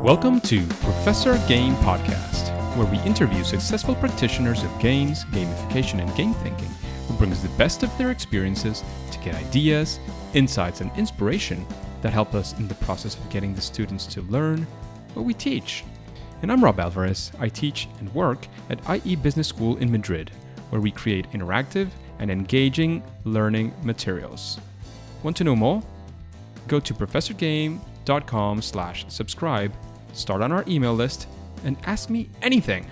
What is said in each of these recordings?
Welcome to Professor Game Podcast, where we interview successful practitioners of games, gamification, and game thinking who brings the best of their experiences to get ideas, insights, and inspiration that help us in the process of getting the students to learn what we teach. And I'm Rob Alvarez. I teach and work at IE Business School in Madrid, where we create interactive and engaging learning materials. Want to know more? Go to professorgame.com/subscribe, start on our email list, and ask me anything.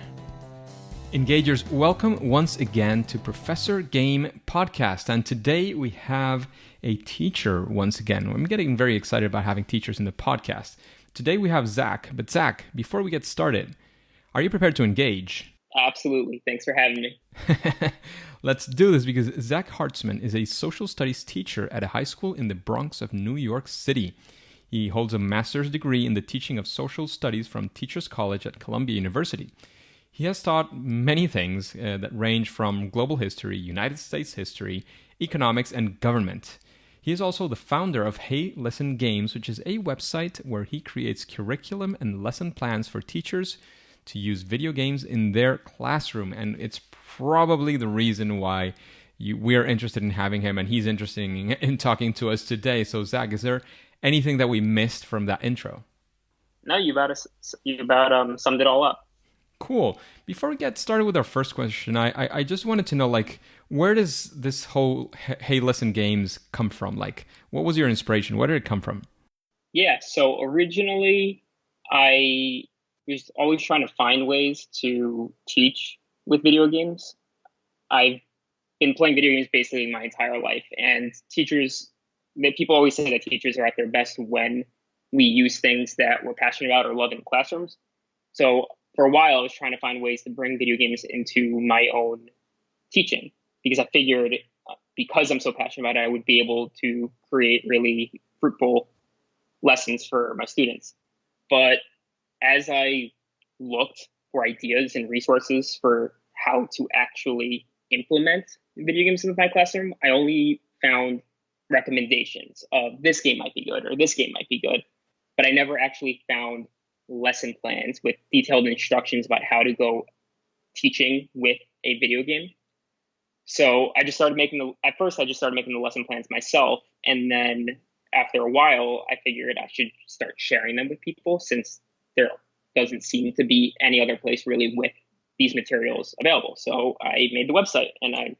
Engagers, welcome once again to Professor Game Podcast. And today we have a teacher once again. I'm getting very excited about having teachers in the podcast. Today we have Zack. But Zack, before we get started, are you prepared to engage? Absolutely. Thanks for having me. Let's do this because Zack Hartzman is a social studies teacher at a high school in the Bronx of New York City. He holds a master's degree in the teaching of social studies from Teachers College at Columbia University. He has taught many things that range from global history, United States history, economics, and government. He is also the founder of Hey Listen Games, which is a website where he creates curriculum and lesson plans for teachers to use video games in their classroom. And it's probably the reason why we're interested in having him and he's interested in talking to us today. So Zack, is there anything that we missed from that intro? No, you about summed it all up. Cool. Before we get started with our first question, I just wanted to know, where does this whole Hey Listen Games come from? What was your inspiration? Where did it come from? Yeah, so originally I was always trying to find ways to teach with video games. I've been playing video games basically my entire life, and people always say that teachers are at their best when we use things that we're passionate about or love in classrooms. So for a while, I was trying to find ways to bring video games into my own teaching because I figured because I'm so passionate about it, I would be able to create really fruitful lessons for my students. But as I looked for ideas and resources for how to actually implement video games in my classroom, I only found recommendations of this game might be good or this game might be good, but I never actually found lesson plans with detailed instructions about how to go teaching with a video game. So I just started making the lesson plans myself. And then after a while, I figured I should start sharing them with people since there doesn't seem to be any other place really with these materials available. So I made the website and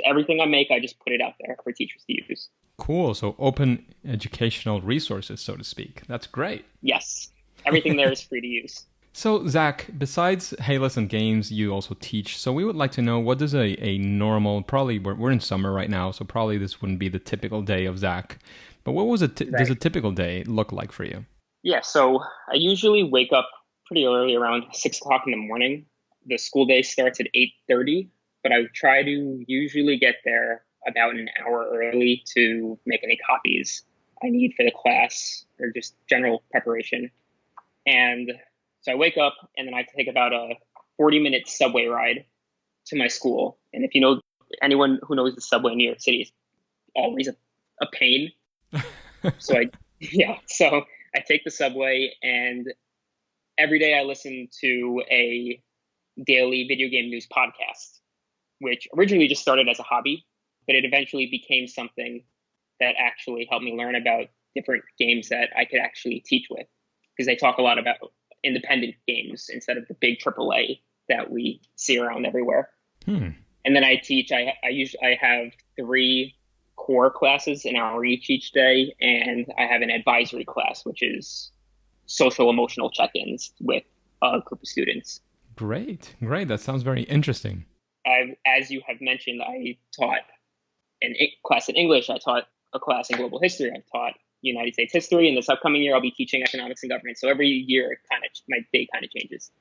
everything I make, I just put it out there for teachers to use. Cool. So open educational resources, so to speak. That's great. Yes. Everything there is free to use. So, Zack, besides Hey Listen Games, you also teach. So we would like to know, what does a normal, probably we're in summer right now, so probably this wouldn't be the typical day of Zack. But what does a typical day look like for you? Yeah, so I usually wake up pretty early, around 6 o'clock in the morning. The school day starts at 8:30, but I try to usually get there about an hour early to make any copies I need for the class or just general preparation. And so I wake up and then I take about a 40-minute subway ride to my school. And if you know anyone who knows the subway in New York City, it's always a pain. So I take the subway, and every day I listen to a daily video game news podcast, which originally just started as a hobby, but it eventually became something that actually helped me learn about different games that I could actually teach with. Because they talk a lot about independent games instead of the big AAA that we see around everywhere. And then I teach. I have 3 core classes, an hour each day, and I have an advisory class, which is social emotional check-ins with a group of students. Great. That sounds very interesting. As you have mentioned, I taught a class in English. I taught a class in global history. I've taught United States history, and this upcoming year I'll be teaching economics and government. So every year, my day kind of changes.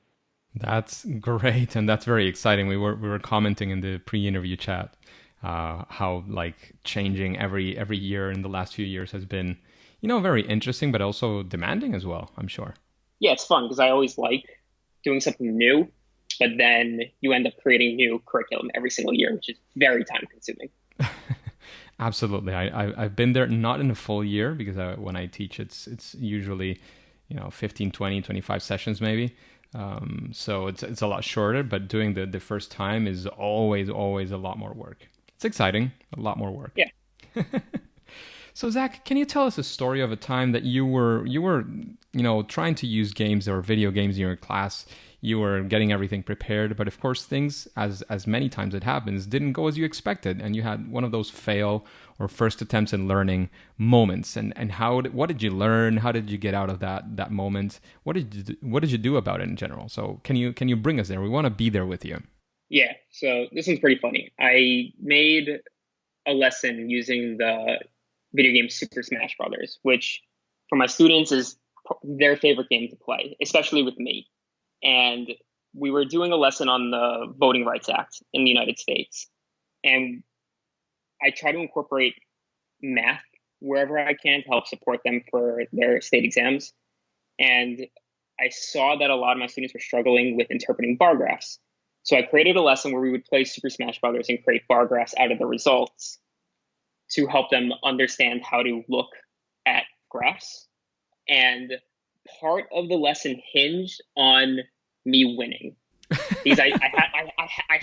That's great, and that's very exciting. We were commenting in the pre-interview chat how changing every year in the last few years has been, very interesting, but also demanding as well, I'm sure. Yeah, it's fun because I always like doing something new, but then you end up creating new curriculum every single year, which is very time consuming. Absolutely. I've been there, not in a full year, because when I teach, it's usually 15, 20, 25 sessions maybe. So it's a lot shorter, but doing the first time is always a lot more work. It's exciting, a lot more work. Yeah. So Zach, can you tell us a story of a time that you were trying to use games or video games in your class? You were getting everything prepared, but of course things, as many times it happens, didn't go as you expected, and you had one of those fail or first attempts in learning moments. And what did you learn? How did you get out of that moment? What did you do about it in general? So can you bring us there? We want to be there with you. Yeah. So this one's pretty funny. I made a lesson using the video game Super Smash Brothers, which for my students is their favorite game to play, especially with me. And we were doing a lesson on the Voting Rights Act in the United States. And I try to incorporate math wherever I can to help support them for their state exams. And I saw that a lot of my students were struggling with interpreting bar graphs. So I created a lesson where we would play Super Smash Brothers and create bar graphs out of the results to help them understand how to look at graphs. And part of the lesson hinged on me winning because I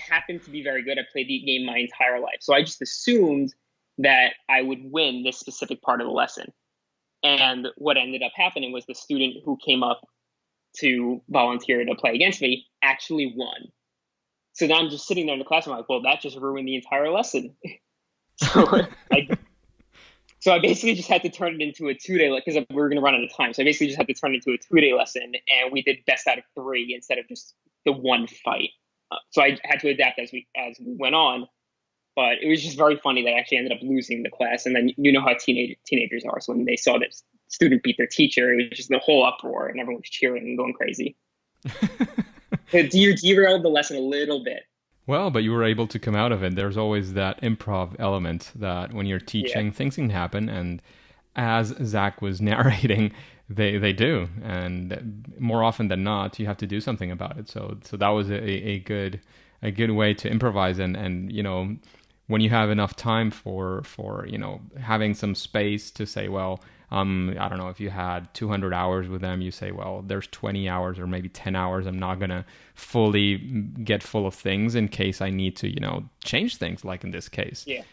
happened to be very good. I played the game my entire life. So I just assumed that I would win this specific part of the lesson. And what ended up happening was the student who came up to volunteer to play against me actually won. So now I'm just sitting there in the class. I'm like, well, that just ruined the entire lesson. So I So I basically just had to turn it into a 2-day because we were going to run out of time. So I basically just had to turn it into a 2-day lesson, and we did best out of 3 instead of just the one fight. So I had to adapt as we went on, but it was just very funny that I actually ended up losing the class. And then you know how teenagers are. So when they saw that student beat their teacher, it was just the whole uproar, and everyone was cheering and going crazy. Derailed the lesson a little bit. Well, but you were able to come out of it. There's always that improv element that when you're teaching, Yeah. things can happen. And as Zach was narrating, they do. And more often than not, you have to do something about it. So that was a good way to improvise. And when you have enough time for having some space to say, well, I don't know, if you had 200 hours with them, you say, well, there's 20 hours or maybe 10 hours. I'm not going to fully get full of things in case I need to, change things, like in this case. Yeah.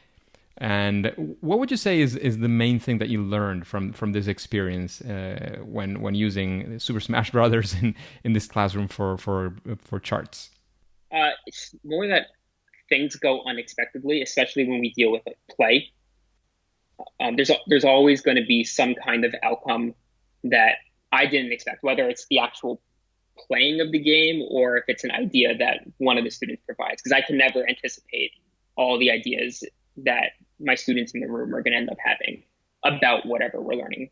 And what would you say is the main thing that you learned from this experience when using Super Smash Brothers in this classroom for charts? It's more that things go unexpectedly, especially when we deal with play. There's always going to be some kind of outcome that I didn't expect, whether it's the actual playing of the game or if it's an idea that one of the students provides, because I can never anticipate all the ideas that my students in the room are going to end up having about whatever we're learning.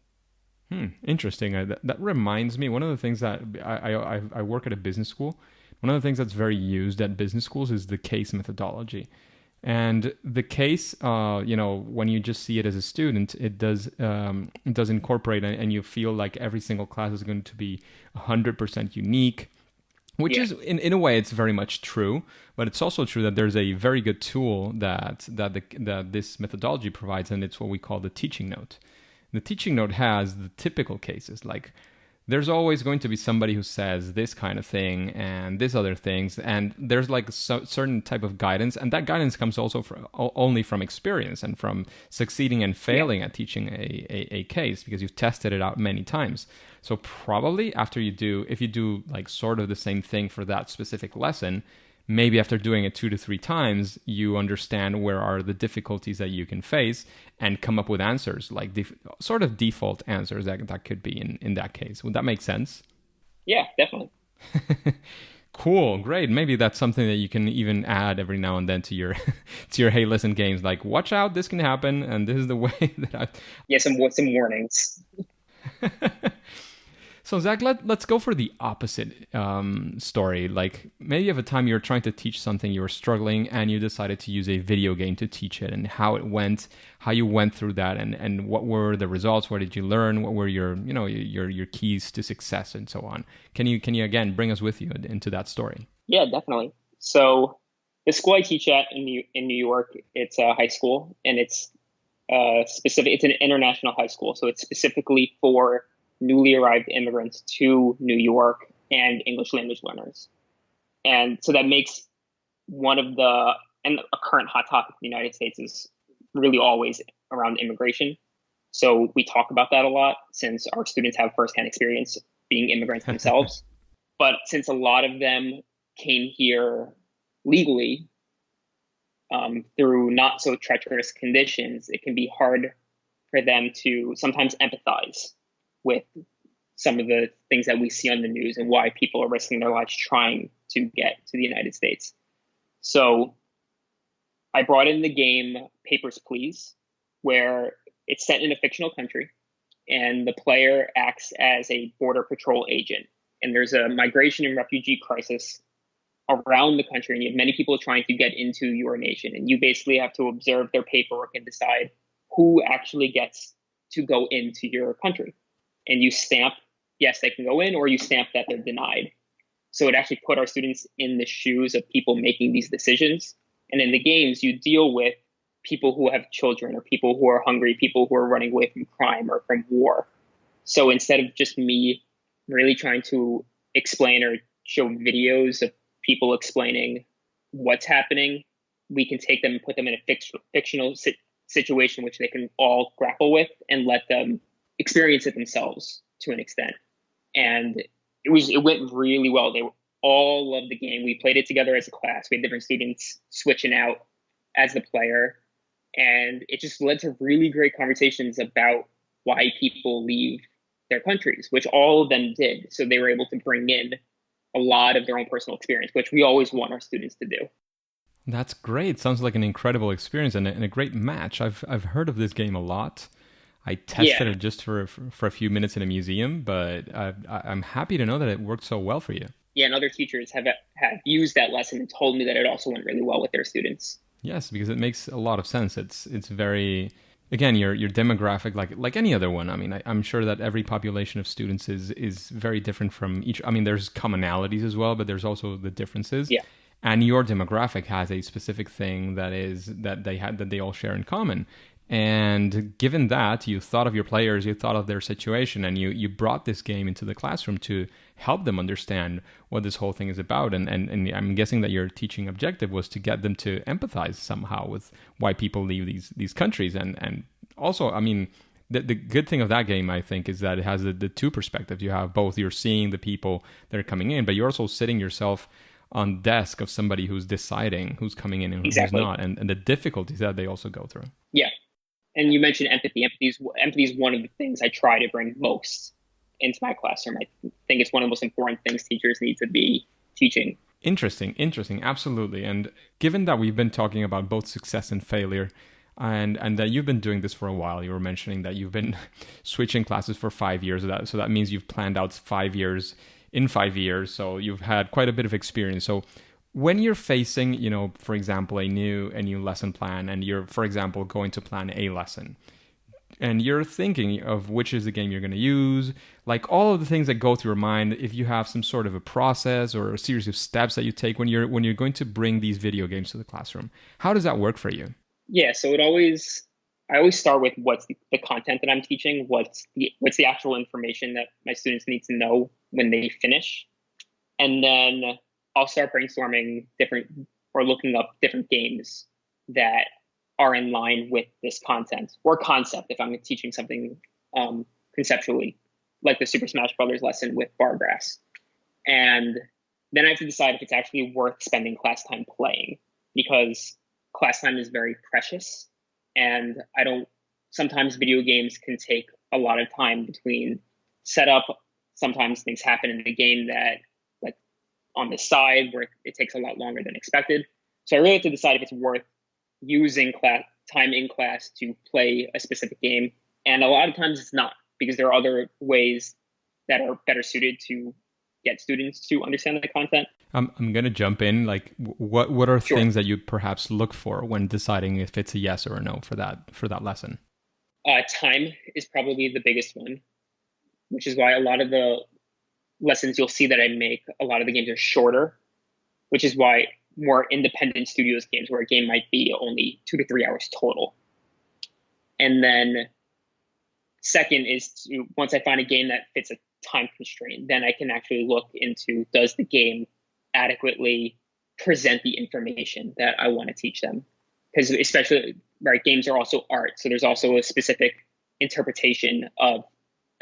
Interesting. That reminds me, one of the things that I work at a business school. One of the things that's very used at business schools is the case methodology. And the case, when you just see it as a student, it does incorporate, and you feel like every single class is going to be 100% unique, which is in a way it's very much true. But it's also true that there's a very good tool that this methodology provides, and it's what we call the teaching note. The teaching note has the typical cases, like there's always going to be somebody who says this kind of thing and this other things, and there's like certain type of guidance, and that guidance comes also only from experience and from succeeding and failing at teaching a case, because you've tested it out many times. So probably if you do like sort of the same thing for that specific lesson, maybe after doing it 2 to 3 times, you understand where are the difficulties that you can face and come up with answers, like sort of default answers that could be in that case. Would that make sense? Yeah, definitely. Cool, great. Maybe that's something that you can even add every now and then to your Hey Listen games. Like, watch out, this can happen, and this is the way that I. Yeah, some warnings. So Zach, let's go for the opposite story. Like maybe you have a time you were trying to teach something, you were struggling, and you decided to use a video game to teach it, and how it went, how you went through that, and what were the results? What did you learn? What were your keys to success, and so on? Can you again bring us with you into that story? Yeah, definitely. So the school I teach at in New York, it's a high school, and it's specific. It's an international high school, so it's specifically for newly arrived immigrants to New York and English language learners. And so that makes one of the, and a current hot topic in the United States is really always around immigration. So we talk about that a lot since our students have firsthand experience being immigrants themselves. But since a lot of them came here legally through not so treacherous conditions, it can be hard for them to sometimes empathize with some of the things that we see on the news and why people are risking their lives trying to get to the United States. So I brought in the game Papers, Please, where it's set in a fictional country and the player acts as a border patrol agent. And there's a migration and refugee crisis around the country, and you have many people trying to get into your nation. And you basically have to observe their paperwork and decide who actually gets to go into your country. And you stamp, yes, they can go in, or you stamp that they're denied. So it actually put our students in the shoes of people making these decisions. And in the games, you deal with people who have children or people who are hungry, people who are running away from crime or from war. So instead of just me really trying to explain or show videos of people explaining what's happening, we can take them and put them in a fictional situation which they can all grapple with and let them experience it themselves to an extent. And it went really well. They all loved the game. We played it together as a class. We had different students switching out as the player. And it just led to really great conversations about why people leave their countries, which all of them did. So they were able to bring in a lot of their own personal experience, which we always want our students to do. That's great. Sounds like an incredible experience and a great match. I've heard of this game a lot. I tested it just for a few minutes in a museum, but I'm happy to know that it worked so well for you. Yeah, and other teachers have used that lesson and told me that it also went really well with their students. Yes, because it makes a lot of sense. It's very, again, your demographic, like any other one. I mean, I'm sure that every population of students is very different from each. I mean, there's commonalities as well, but there's also the differences. Yeah. And your demographic has a specific thing that they all share in common. And given that, you thought of your players, you thought of their situation, and you brought this game into the classroom to help them understand what this whole thing is about. And I'm guessing that your teaching objective was to get them to empathize somehow with why people leave these countries. And also, I mean, the good thing of that game, I think, is that it has the two perspectives. You have both, you're seeing the people that are coming in, but you're also sitting yourself on desk of somebody who's deciding who's coming in and who's not, and the difficulties that they also go through. Yeah. And you mentioned empathy. Empathy is one of the things I try to bring most into my classroom. I think it's one of the most important things teachers need to be teaching. Interesting. Absolutely. And given that we've been talking about both success and failure, and that you've been doing this for a while, you were mentioning that you've been switching classes for 5 years. So that means you've planned out 5 years in 5 years. So you've had quite a bit of experience. So when you're facing, for example, a new lesson plan, and you're, for example, going to plan a lesson, and you're thinking of which is the game you're going to use, like all of the things that go through your mind, if you have some sort of a process or a series of steps that you take when you're going to bring these video games to the classroom, how does that work for you? Yeah, so I always start with what's the content that I'm teaching, what's the actual information that my students need to know when they finish, and then I'll start brainstorming looking up different games that are in line with this content or concept if I'm teaching something conceptually, like the Super Smash Brothers lesson with Bargrass. And then I have to decide if it's actually worth spending class time playing, because class time is very precious. And sometimes video games can take a lot of time between setup. Sometimes things happen in the game that, like on the side, where it takes a lot longer than expected. So I really have to decide if it's worth using time in class to play a specific game. And a lot of times it's not, because there are other ways that are better suited to get students to understand the content. I'm going to jump in. Like, what are Sure. things that you perhaps look for when deciding if it's a yes or a no for that lesson? Time is probably the biggest one, which is why a lot of the lessons you'll see that I make, a lot of the games are shorter, which is why more independent studios games where a game might be only 2 to 3 hours total. And then Second is to, once I find a game that fits a time constraint, then I can actually look into, does the game adequately present the information that I want to teach them? Because especially, right, games are also art. So there's also a specific interpretation of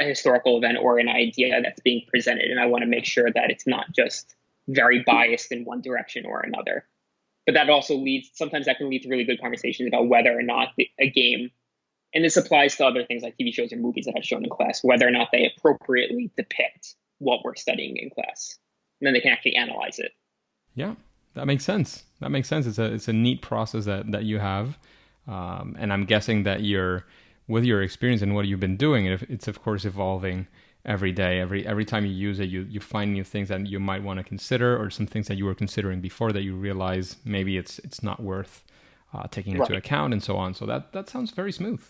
a historical event or an idea that's being presented. And I want to make sure that it's not just very biased in one direction or another. But that also leads, sometimes that can lead to really good conversations about whether or not a game, and this applies to other things like TV shows or movies that I've shown in class, whether or not they appropriately depict what we're studying in class. And then they can actually analyze it. Yeah, that makes sense. That makes sense. It's a neat process that you have. And I'm guessing that with your experience and what you've been doing, it's of course evolving every day. Every time you use it, you find new things that you might want to consider, or some things that you were considering before that you realize maybe it's not worth taking into account, and so on. So that sounds very smooth.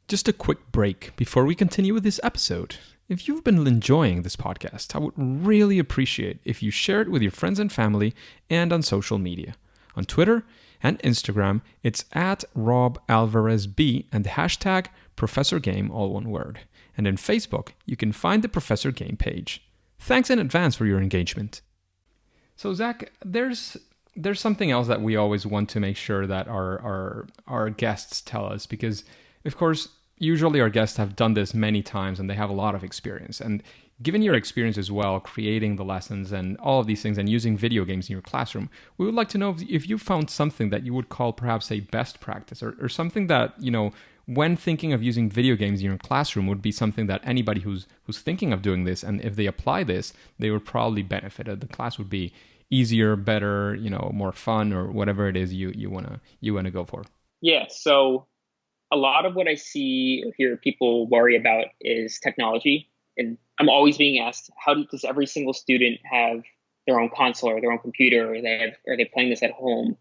Just a quick break before we continue with this episode. If you've been enjoying this podcast, I would really appreciate if you share it with your friends and family and on social media. On Twitter and Instagram, it's at RobAlvarezB and the hashtag ProfessorGame, all one word. And in Facebook, you can find the Professor Game page. Thanks in advance for your engagement. So Zack, there's something else that we always want to make sure that our guests tell us, because of course, usually our guests have done this many times and they have a lot of experience. And given your experience as well, creating the lessons and all of these things and using video games in your classroom, we would like to know if you found something that you would call perhaps a best practice, or something that, when thinking of using video games in your classroom would be something that anybody who's thinking of doing this, and if they apply this, they would probably benefit. The class would be easier, better, more fun, or whatever it is you wanna go for. Yeah, so a lot of what I see or hear people worry about is technology. And I'm always being asked, does every single student have their own console or their own computer, or are they playing this at home?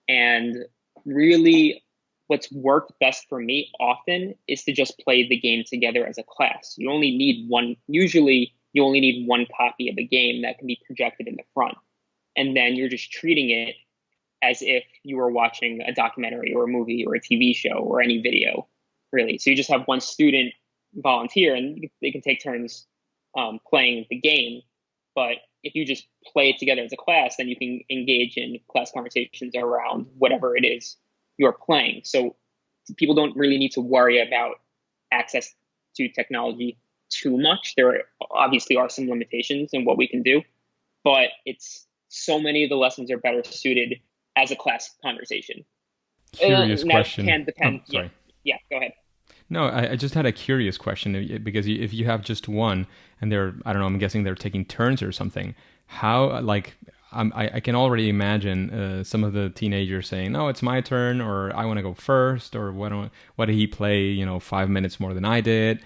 And really, what's worked best for me often is to just play the game together as a class. Usually you only need one copy of the game that can be projected in the front. And then you're just treating it as if you were watching a documentary or a movie or a TV show or any video, really. So you just have one student volunteer and they can take turns playing the game. But if you just play it together as a class, then you can engage in class conversations around whatever it is you're playing. So people don't really need to worry about access to technology too much. There obviously are some limitations in what we can do, but so many of the lessons are better suited as a class conversation. Curious question. Can depend. Sorry. Yeah, go ahead. No, I just had a curious question, because if you have just one and I'm guessing they're taking turns or something, how, I can already imagine some of the teenagers saying, no, it's my turn, or I want to go first, or what did he play, 5 minutes more than I did?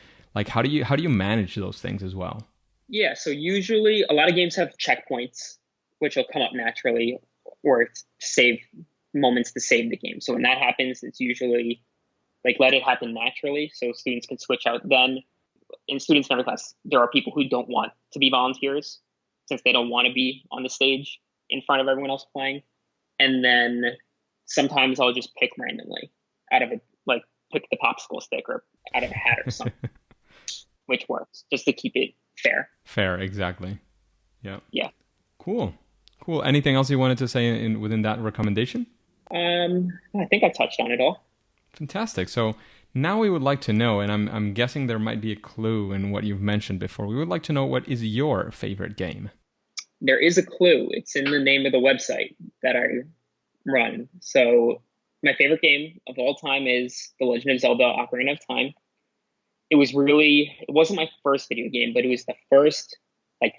How do you manage those things as well? Yeah, so usually a lot of games have checkpoints, which will come up naturally, or save moments to save the game. So when that happens, it's usually let it happen naturally so students can switch out then. In students in every class, there are people who don't want to be volunteers since they don't want to be on the stage in front of everyone else playing. And then sometimes I'll just pick randomly out of it, pick the popsicle stick or out of a hat or something, which works just to keep it fair. Fair, exactly. Yeah. Yeah. Cool. Anything else you wanted to say within that recommendation? I think I touched on it all. Fantastic. So now we would like to know, and I'm guessing there might be a clue in what you've mentioned before. We would like to know, what is your favorite game? There is a clue. It's in the name of the website that I run. So my favorite game of all time is The Legend of Zelda: Ocarina of Time. It wasn't my first video game, but it was the first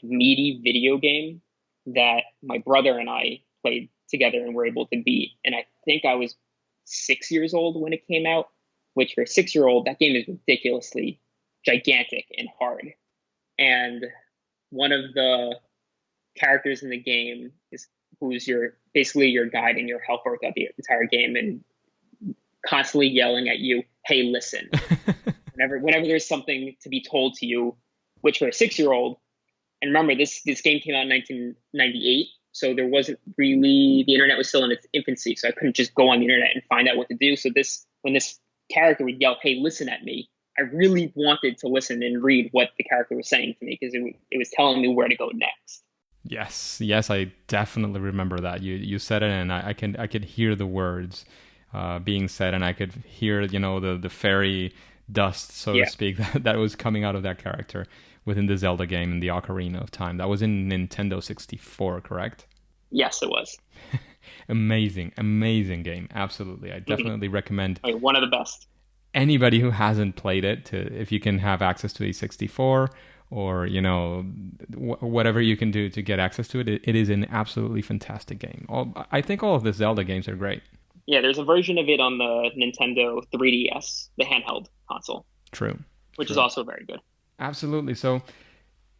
meaty video game that my brother and I played together and were able to beat. And I think I was 6 years old when it came out, which for a 6-year-old, that game is ridiculously gigantic and hard. And one of the characters in the game who's basically your guide and your helper throughout the entire game, and constantly yelling at you, "Hey, listen!" whenever there's something to be told to you, which for a 6-year-old, and remember this game came out in 1998, so there wasn't really, the internet was still in its infancy, so I couldn't just go on the internet and find out what to do. So when this character would yell, "Hey, listen at me," I really wanted to listen and read what the character was saying to me because it was telling me where to go next. Yes, yes, I definitely remember that. You said it, and I could hear the words being said, and I could hear the fairy dust, so to Yeah. speak, that was coming out of that character within the Zelda game in the Ocarina of Time. That was in Nintendo 64, correct? Yes, it was. Amazing, amazing game. Absolutely, I Mhm. definitely recommend I mean, one of the best. anybody who hasn't played it to, if you can have access to a 64 or whatever you can do to get access to it is an absolutely fantastic game. I think all of the Zelda games are great. Yeah, there's a version of it on the Nintendo 3DS, the handheld console, True, which is true, also very good. absolutely. So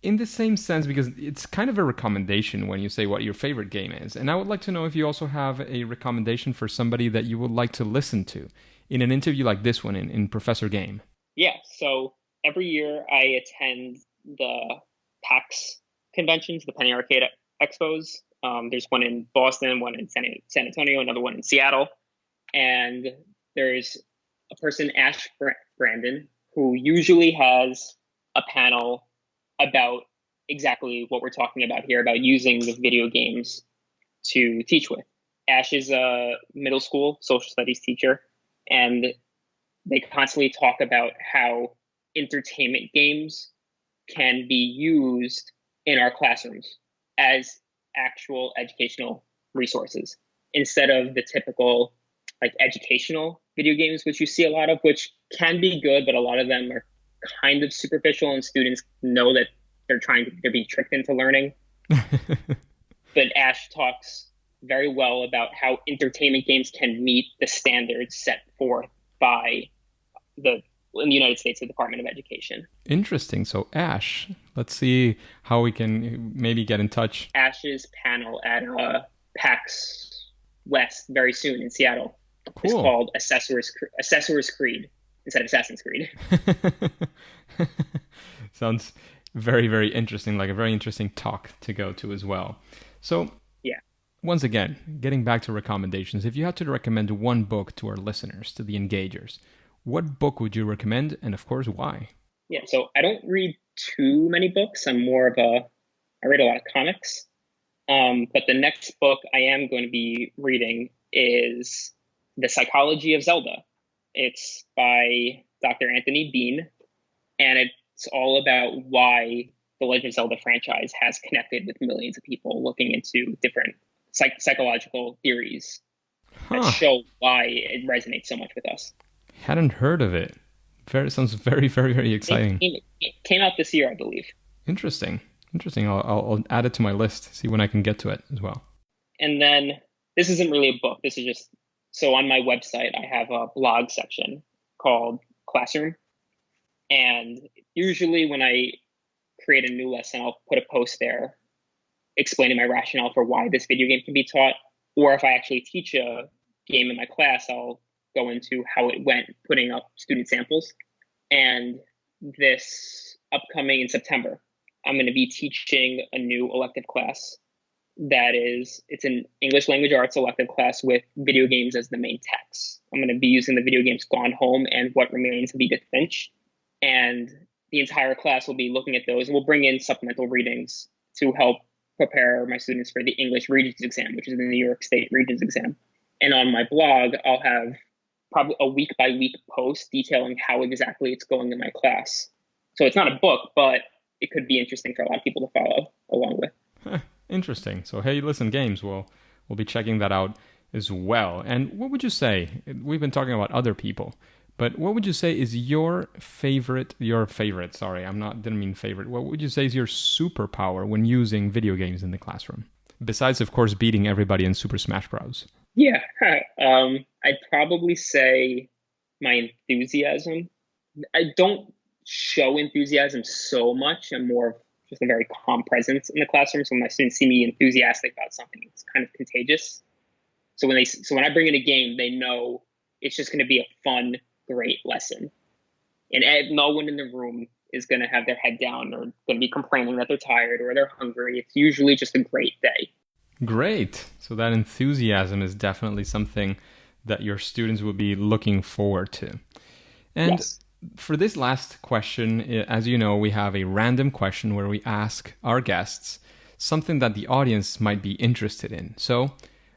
in the same sense, because it's kind of a recommendation when you say what your favorite game is, and I would like to know if you also have a recommendation for somebody that you would like to listen to in an interview like this one in Professor Game. Yeah, so every year I attend the PAX conventions, the Penny Arcade Expos. There's one in Boston, one in San Antonio, another one in Seattle. And there's a person, Ash Brandon, who usually has a panel about exactly what we're talking about here, about using the video games to teach with. Ash is a middle school social studies teacher, and they constantly talk about how entertainment games can be used in our classrooms as actual educational resources instead of the typical like educational video games, which you see a lot of, which can be good, but a lot of them are kind of superficial, and students know that they're being tricked into learning. But Ash talks very well about how entertainment games can meet the standards set forth by the in the United States, the Department of Education. Interesting. So Ash, let's see how we can maybe get in touch. Ash's panel at PAX West very soon in Seattle is Cool. called Assessor's Creed instead of Assassin's Creed. Sounds very, very interesting, like a very interesting talk to go to as well. So, Yeah. once again, getting back to recommendations, if you had to recommend one book to our listeners, to the engagers, what book would you recommend, and of course, why? Yeah. So I don't read too many books. I read a lot of comics. But the next book I am going to be reading is The Psychology of Zelda. It's by Dr. Anthony Bean, and it's all about why the Legend of Zelda franchise has connected with millions of people looking into different psychological theories that Huh. show why it resonates so much with us. Hadn't heard of it. Sounds very, very, very exciting. It came out this year, I believe. Interesting. Interesting. I'll add it to my list, see when I can get to it as well. And then this isn't really a book. This is just so on my website, I have a blog section called Classroom. And usually when I create a new lesson, I'll put a post there explaining my rationale for why this video game can be taught. Or if I actually teach a game in my class, I'll go into how it went, putting up student samples. And this upcoming in September, I'm going to be teaching a new elective class it's an English language arts elective class with video games as the main text. I'm going to be using the video games Gone Home and What Remains of Edith Finch. And the entire class will be looking at those, and we'll bring in supplemental readings to help prepare my students for the English Regents exam, which is the New York State Regents exam. And on my blog, I'll have probably a week by week post detailing how exactly it's going in my class. So it's not a book, but it could be interesting for a lot of people to follow along with. Huh, interesting. So hey, listen, games. We'll be checking that out as well. And what would you say? We've been talking about other people, but what would you say is your favorite? Your favorite? Sorry, didn't mean favorite. What would you say is your superpower when using video games in the classroom? Besides, of course, beating everybody in Super Smash Bros. Yeah, I'd probably say my enthusiasm. I don't show enthusiasm so much. I'm more of just a very calm presence in the classroom. So when my students see me enthusiastic about something, it's kind of contagious. So when I bring in a game, they know it's just going to be a fun, great lesson, and no one in the room is going to have their head down or going to be complaining that they're tired or they're hungry. It's usually just a great day. Great. So that enthusiasm is definitely something that your students will be looking forward to. And Yes. for this last question, as you know, we have a random question where we ask our guests something that the audience might be interested in. So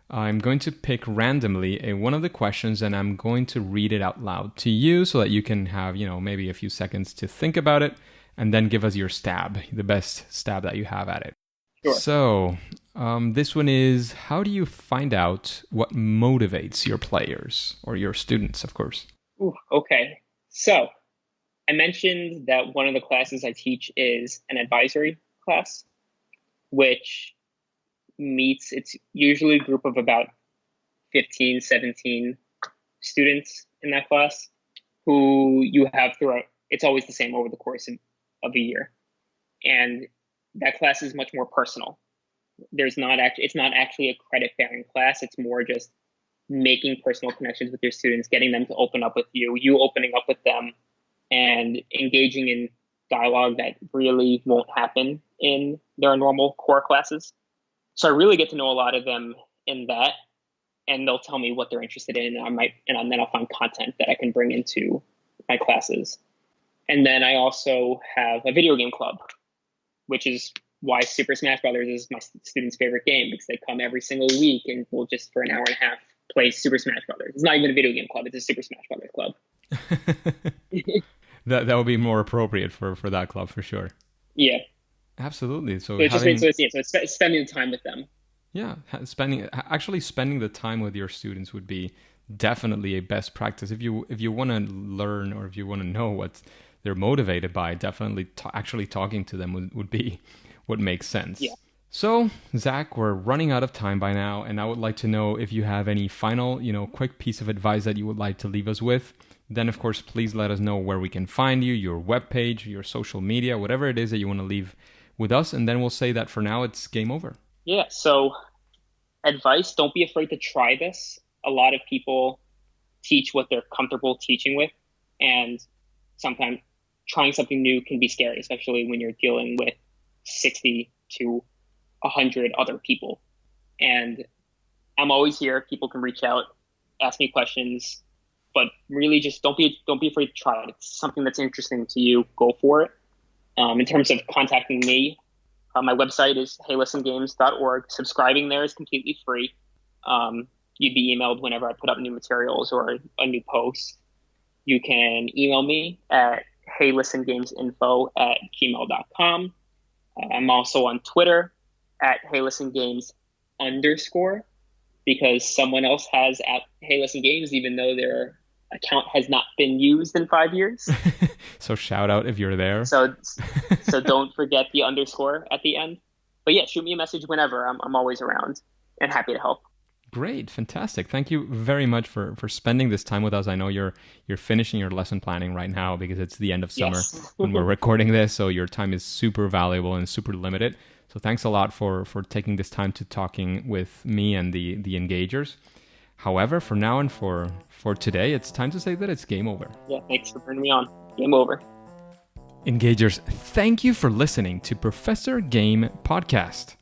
I'm going to pick randomly one of the questions, and I'm going to read it out loud to you so that you can have, maybe a few seconds to think about it and then give us your stab, the best stab that you have at it. Sure. So this one is, how do you find out what motivates your players or your students, of course? Ooh, okay. So I mentioned that one of the classes I teach is an advisory class, which it's usually a group of about 15, 17 students in that class who you have throughout. It's always the same over the course of a year. And that class is much more personal. It's not actually a credit bearing class. It's more just making personal connections with your students, getting them to open up with you opening up with them, and engaging in dialogue that really won't happen in their normal core classes. So I really get to know a lot of them in that, and they'll tell me what they're interested in, and then I'll find content that I can bring into my classes. And then I also have a video game club, which is why Super Smash Brothers is my students' favorite game, because they come every single week and we'll just for an hour and a half play Super Smash Brothers. It's not even a video game club; it's a Super Smash Brothers club. That would be more appropriate for that club for sure. Yeah. Absolutely. So it's spending the time with them. Yeah, spending the time with your students would be definitely a best practice. If you want to learn or if you want to know what they're motivated by, definitely actually talking to them would be what makes sense. Yeah. So, Zach, we're running out of time by now, and I would like to know if you have any final, quick piece of advice that you would like to leave us with. Then, of course, please let us know where we can find you, your webpage, your social media, whatever it is that you want to leave with us, and then we'll say that for now it's game over. Yeah, so advice, don't be afraid to try this. A lot of people teach what they're comfortable teaching with, and sometimes trying something new can be scary, especially when you're dealing with 60 to 100 other people. And I'm always here. People can reach out, ask me questions, but really just don't be afraid to try it. It's something that's interesting to you. Go for it. In terms of contacting me, my website is heylistengames.org. Subscribing there is completely free. You'd be emailed whenever I put up new materials or a new post. You can email me at heylistengamesinfo@gmail.com. I'm also on Twitter at heylistengames_, because someone else has at heylistengames, even though their account has not been used in 5 years. So shout out if you're there. So don't forget the _ at the end. But yeah, shoot me a message whenever. I'm always around and happy to help. Great, fantastic. Thank you very much for spending this time with us. I know you're finishing your lesson planning right now because it's the end of summer when we're recording this, so your time is super valuable and super limited. So thanks a lot for taking this time to talking with me and the engagers. However, for now and for today, it's time to say that it's game over. Yeah, thanks for bringing me on. Game over. Engagers, thank you for listening to Professor Game Podcast.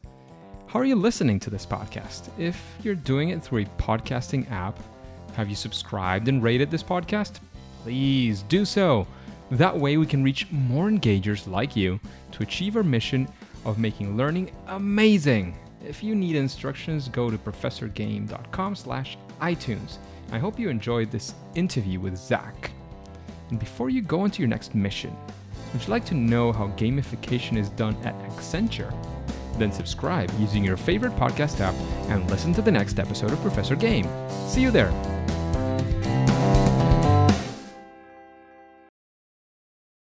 How are you listening to this podcast? If you're doing it through a podcasting app, have you subscribed and rated this podcast? Please do so. That way we can reach more engagers like you to achieve our mission of making learning amazing. If you need instructions, go to professorgame.com/iTunes. I hope you enjoyed this interview with Zack. And before you go into your next mission, would you like to know how gamification is done at Accenture? Then subscribe using your favorite podcast app and listen to the next episode of Professor Game. See you there.